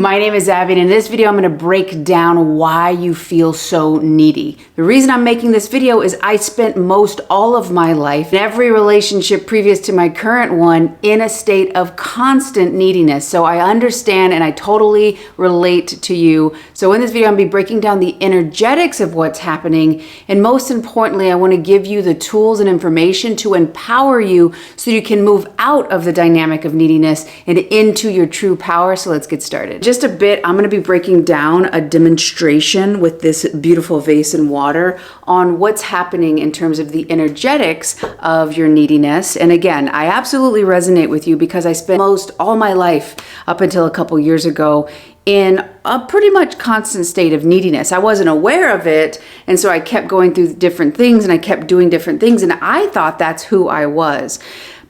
My name is Abby, and in this video I'm going to break down why you feel so needy. The reason I'm making this video is I spent most all of my life, in every relationship previous to my current one, in a state of constant neediness. So I understand and I totally relate to you. So in this video I'm going to be breaking down the energetics of what's happening, and most importantly I want to give you the tools and information to empower you so you can move out of the dynamic of neediness and into your true power. So let's get started. Just a bit, I'm going to be breaking down a demonstration with this beautiful vase and water on what's happening in terms of the energetics of your neediness. And again, I absolutely resonate with you because I spent most all my life up until a couple years ago in a pretty much constant state of neediness. I wasn't aware of it, and so I kept going through different things and I kept doing different things, and I thought that's who I was.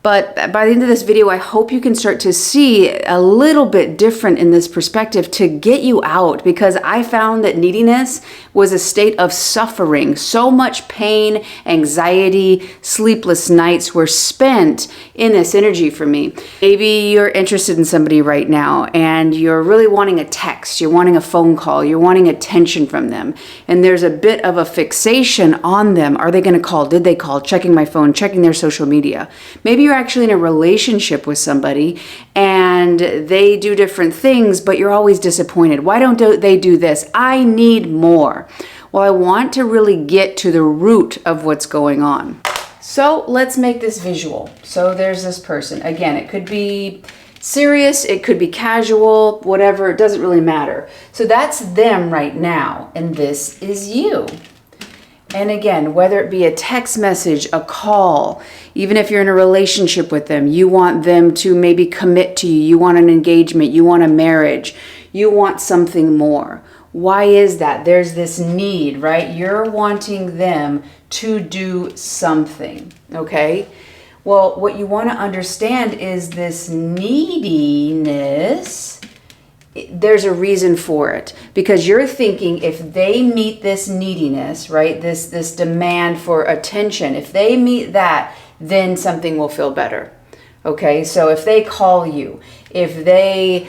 But by the end of this video, I hope you can start to see a little bit different in this perspective to get you out, because I found that neediness was a state of suffering. So much pain, anxiety, sleepless nights were spent in this energy for me. Maybe you're interested in somebody right now and you're really wanting a text, you're wanting a phone call, you're wanting attention from them, and there's a bit of a fixation on them. Are they going to call? Did they call? Checking my phone, checking their social media. Maybe you're actually in a relationship with somebody and they do different things, but you're always disappointed. Why don't they do this? I need more. Well, I want to really get to the root of what's going on. So let's make this visual. So there's this person. Again, it could be serious, it could be casual, whatever, it doesn't really matter. So that's them right now, and this is you. And again, whether it be a text message, a call, even if you're in a relationship with them, you want them to maybe commit to you, you want an engagement, you want a marriage, you want something more. Why is that? There's this need, right? You're wanting them to do something, okay? Well, what you want to understand is this neediness, there's a reason for it, because you're thinking if they meet this neediness, right, this demand for attention, if they meet that, then something will feel better. Okay, so if they call you, if they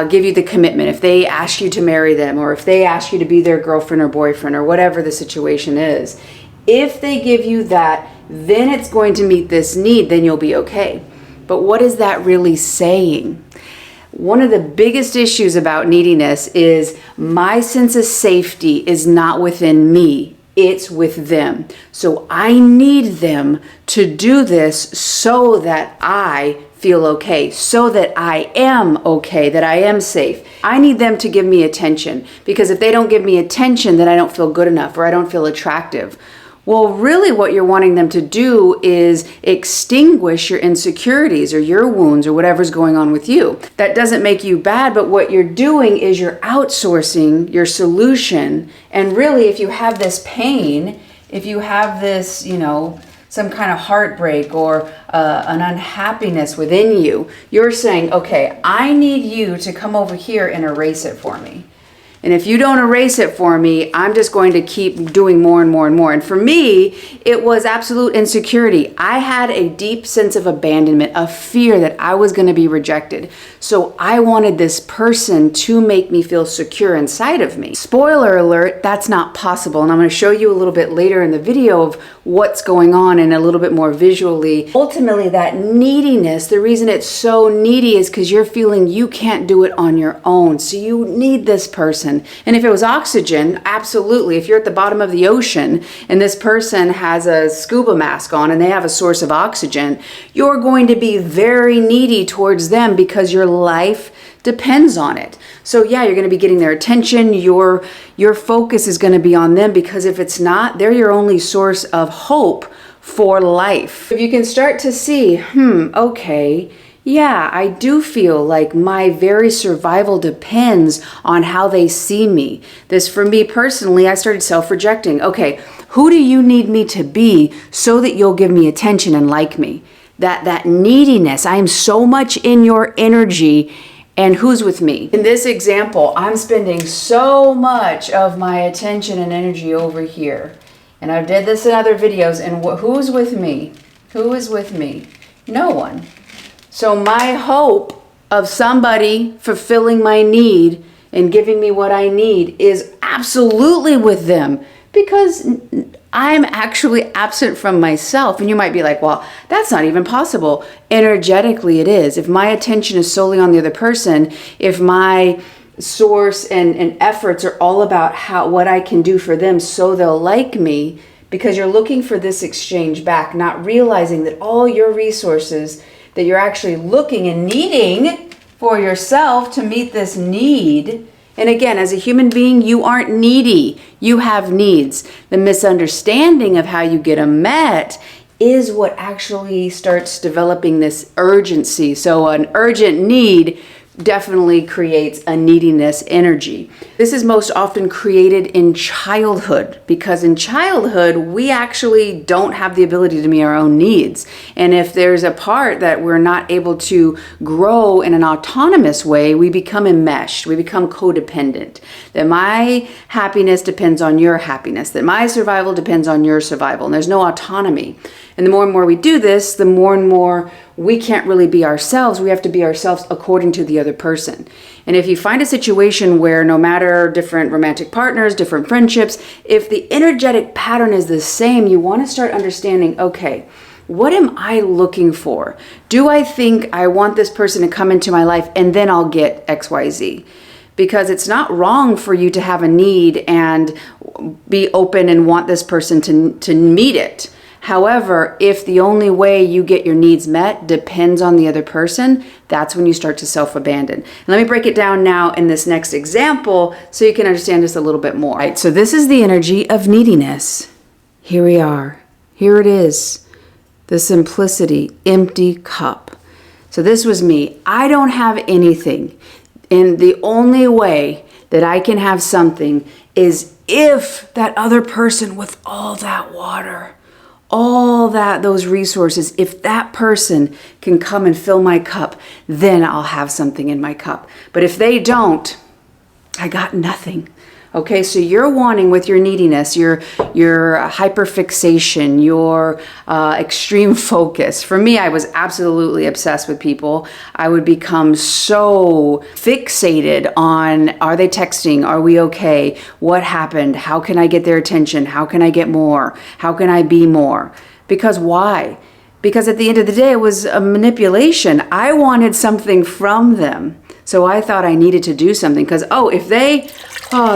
give you the commitment, if they ask you to marry them, or if they ask you to be their girlfriend or boyfriend, or whatever the situation is, if they give you that, then it's going to meet this need, then you'll be okay. But what is that really saying? One of the biggest issues about neediness is my sense of safety is not within me, it's with them. So I need them to do this so that I feel okay, so that I am okay, that I am safe. I need them to give me attention, because if they don't give me attention, then I don't feel good enough or I don't feel attractive. Well, really what you're wanting them to do is extinguish your insecurities or your wounds or whatever's going on with you. That doesn't make you bad, but what you're doing is you're outsourcing your solution. And really, if you have this pain, if you have this, some kind of heartbreak or an unhappiness within you, you're saying, okay, I need you to come over here and erase it for me. And if you don't erase it for me, I'm just going to keep doing more and more and more. And for me, it was absolute insecurity. I had a deep sense of abandonment, a fear that I was going to be rejected. So I wanted this person to make me feel secure inside of me. Spoiler alert, that's not possible. And I'm going to show you a little bit later in the video of what's going on and a little bit more visually. Ultimately, that neediness, the reason it's so needy is because you're feeling you can't do it on your own. So you need this person. And if it was oxygen, absolutely. If you're at the bottom of the ocean and this person has a scuba mask on and they have a source of oxygen, you're going to be very needy towards them because your life depends on it. So yeah, you're going to be getting their attention. Your focus is going to be on them, because if it's not, they're your only source of hope for life. If you can start to see, okay, yeah, I do feel like my very survival depends on how they see me. This, for me personally, I started self-rejecting. Okay, who do you need me to be so that you'll give me attention and like me? That neediness, I am so much in your energy, and who's with me? In this example, I'm spending so much of my attention and energy over here. And I did this in other videos, and who's with me? Who is with me? No one. So my hope of somebody fulfilling my need and giving me what I need is absolutely with them, because I'm actually absent from myself. And you might be like, well, that's not even possible. Energetically, it is. If my attention is solely on the other person, if my source and efforts are all about what I can do for them so they'll like me, because you're looking for this exchange back, not realizing that all your resources that you're actually looking and needing for yourself to meet this need. And again, as a human being, you aren't needy. You have needs. The misunderstanding of how you get them met is what actually starts developing this urgency. So an urgent need definitely creates a neediness energy. This is most often created in childhood, because in childhood, we actually don't have the ability to meet our own needs. And if there's a part that we're not able to grow in an autonomous way, we become enmeshed, we become codependent. That my happiness depends on your happiness, that my survival depends on your survival, and there's no autonomy. And the more and more we do this, the more and more we can't really be ourselves. We have to be ourselves according to the other person. And if you find a situation where no matter different romantic partners, different friendships, if the energetic pattern is the same, you want to start understanding, okay, what am I looking for? Do I think I want this person to come into my life and then I'll get XYZ? Because it's not wrong for you to have a need and be open and want this person to meet it. However, if the only way you get your needs met depends on the other person, that's when you start to self-abandon. Let me break it down now in this next example so you can understand this a little bit more. Right, so this is the energy of neediness. Here we are. Here it is. The simplicity, empty cup. So this was me. I don't have anything. And the only way that I can have something is if that other person with all that water, all those resources, if that person can come and fill my cup, then I'll have something in my cup. But if they don't, I got nothing. Okay, so you're wanting with your neediness, your hyperfixation, your extreme focus. For me, I was absolutely obsessed with people. I would become so fixated on, are they texting? Are we okay? What happened? How can I get their attention? How can I get more? How can I be more? Because why? Because at the end of the day, it was a manipulation. I wanted something from them. So I thought I needed to do something because,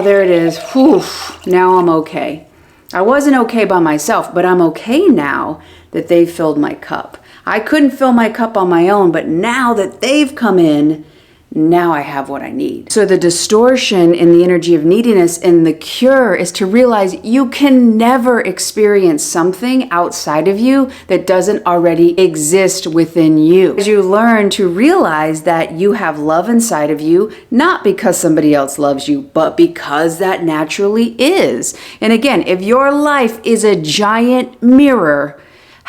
there it is. Whew, now I'm okay. I wasn't okay by myself, but I'm okay now that they've filled my cup. I couldn't fill my cup on my own, but now that they've come in, now I have what I need. So the distortion in the energy of neediness and the cure is to realize you can never experience something outside of you that doesn't already exist within you. As you learn to realize that you have love inside of you, not because somebody else loves you, but because that naturally is. And again, if your life is a giant mirror,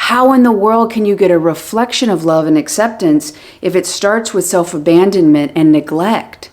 how in the world can you get a reflection of love and acceptance if it starts with self-abandonment and neglect?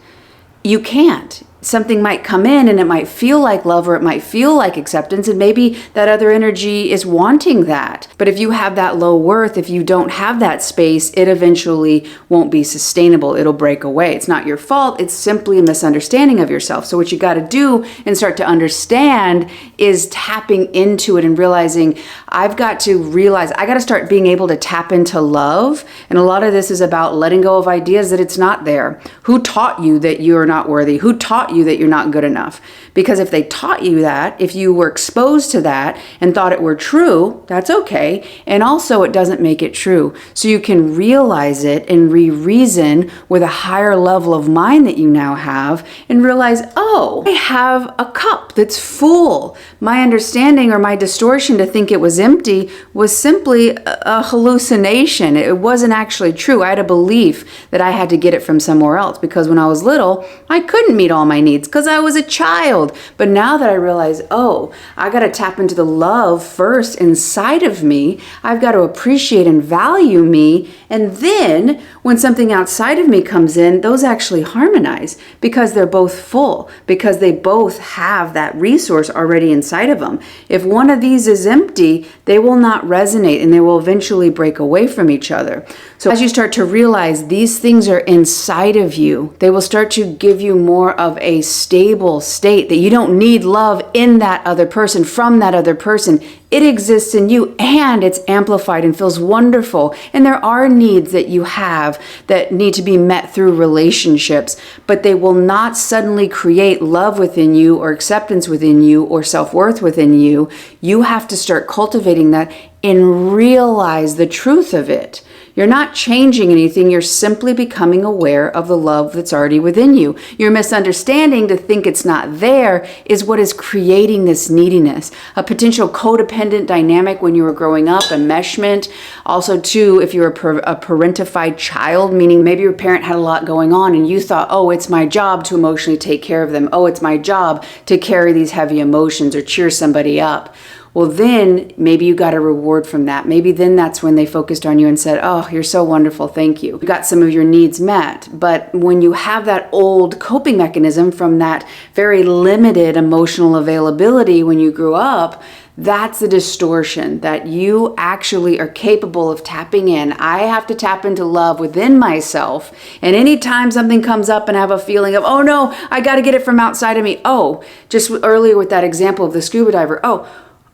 You can't. Something might come in and it might feel like love or it might feel like acceptance, and maybe that other energy is wanting that. But if you have that low worth, if you don't have that space, it eventually won't be sustainable. It'll break away. It's not your fault. It's simply a misunderstanding of yourself. So what you got to do and start to understand is tapping into it and realizing I got to start being able to tap into love. And a lot of this is about letting go of ideas that it's not there. Who taught you that you're not worthy? Who taught you that you're not good enough? Because if they taught you that, if you were exposed to that and thought it were true, that's okay. And also it doesn't make it true. So you can realize it and reason with a higher level of mind that you now have and realize, oh, I have a cup that's full. My understanding or my distortion to think it was empty was simply a hallucination. It wasn't actually true. I had a belief that I had to get it from somewhere else because when I was little, I couldn't meet all my needs because I was a child. But now that I realize, I got to tap into the love first inside of me. I've got to appreciate and value me. And then when something outside of me comes in, those actually harmonize because they're both full, because they both have that resource already inside of them. If one of these is empty, they will not resonate and they will eventually break away from each other. So as you start to realize these things are inside of you, they will start to give you more of a stable state that you don't need love in that other person, from that other person. It exists in you and it's amplified and feels wonderful. And there are needs that you have that need to be met through relationships, but they will not suddenly create love within you or acceptance within you or self-worth within you. You have to start cultivating that and realize the truth of it. You're not changing anything. You're simply becoming aware of the love that's already within you. Your misunderstanding to think it's not there is what is creating this neediness. A potential codependent dynamic when you were growing up, enmeshment. Also, too, if you're a parentified child, meaning maybe your parent had a lot going on and you thought, oh, it's my job to emotionally take care of them. Oh, it's my job to carry these heavy emotions or cheer somebody up. Well, then maybe you got a reward from that. Maybe then that's when they focused on you and said, oh, you're so wonderful, thank you. You got some of your needs met. But when you have that old coping mechanism from that very limited emotional availability when you grew up, that's the distortion that you actually are capable of tapping in. I have to tap into love within myself. And anytime something comes up and I have a feeling of, oh no, I got to get it from outside of me. Oh, just earlier with that example of the scuba diver. Oh,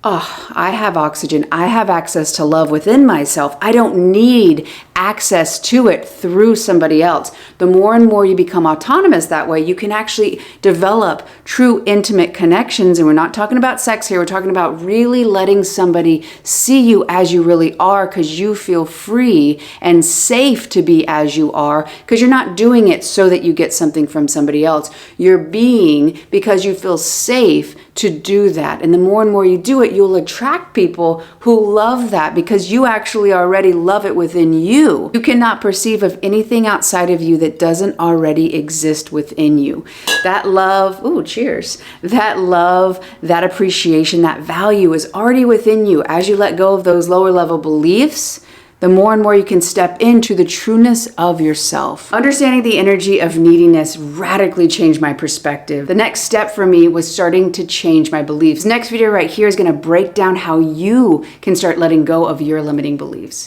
I have oxygen. I have access to love within myself. I don't need access to it through somebody else. The more and more you become autonomous that way, you can actually develop true intimate connections. And we're not talking about sex here. We're talking about really letting somebody see you as you really are because you feel free and safe to be as you are because you're not doing it so that you get something from somebody else. You're being because you feel safe to do that. And the more and more you do it, you'll attract people who love that because you actually already love it within you. You cannot perceive of anything outside of you that doesn't already exist within you. That love, ooh, cheers. That love, that appreciation, that value is already within you. As you let go of those lower level beliefs, the more and more you can step into the trueness of yourself. Understanding the energy of neediness radically changed my perspective. The next step for me was starting to change my beliefs. Next video right here is going to break down how you can start letting go of your limiting beliefs.